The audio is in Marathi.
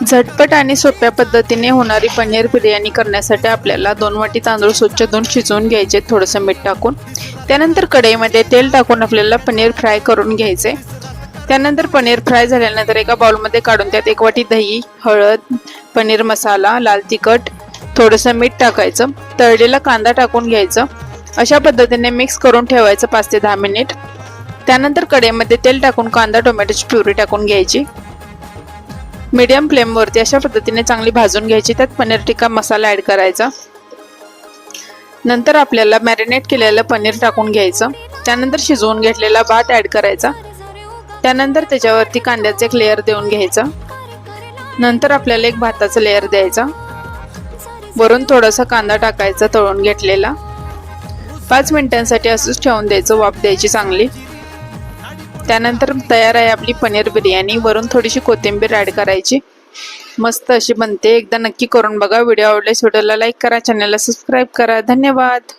झटपट आणि सोप्या पद्धतीने होणारी पनीर बिर्याणी करण्यासाठी आपल्याला 2 वाटी तांदूळ स्वच्छ धुवून शिजवून घ्यायचे थोडंसं मीठ टाकून। त्यानंतर कढईमध्ये तेल टाकून आपल्याला पनीर फ्राय करून घ्यायचे। त्यानंतर पनीर फ्राय झाल्यानंतर एका बाउलमध्ये काढून त्यात 1 वाटी दही, हळद, पनीर मसाला, लाल तिखट, थोडंसं मीठ टाकायचं। तळलेला कांदा टाकून घ्यायचं। अशा पद्धतीने मिक्स करून ठेवायचं 5 ते 10 मिनिट। त्यानंतर कढईमध्ये तेल टाकून कांदा टोमॅटोची प्युरी टाकून घ्यायची। मीडियम फ्लेमवरती अशा पद्धतीने चांगली भाजून घ्यायची। त्यात पनीर टिक्का मसाला ॲड करायचा। नंतर आपल्याला मॅरिनेट केलेलं पनीर टाकून घ्यायचं। त्यानंतर शिजवून घेतलेला भात ॲड करायचा। त्यानंतर त्याच्यावरती कांद्याचं एक लेयर देऊन घ्यायचं। नंतर आपल्याला एक भाताचा लेयर द्यायचा। वरून थोडासा कांदा टाकायचा तळून घेतलेला। 5 मिनिटांसाठी असंच ठेवून द्यायचं, वाफ द्यायची चांगली। त्यानंतर तयार आहे आपली पनीर बिर्याणी। वरून थोडीशी कोथिंबीर ॲड करायची। मस्त अशी बनते, एकदा नक्की करून बघा। व्हिडिओ आवडल्यास व्हिडिओला लाईक करा, चॅनलला सबस्क्राईब करा। धन्यवाद।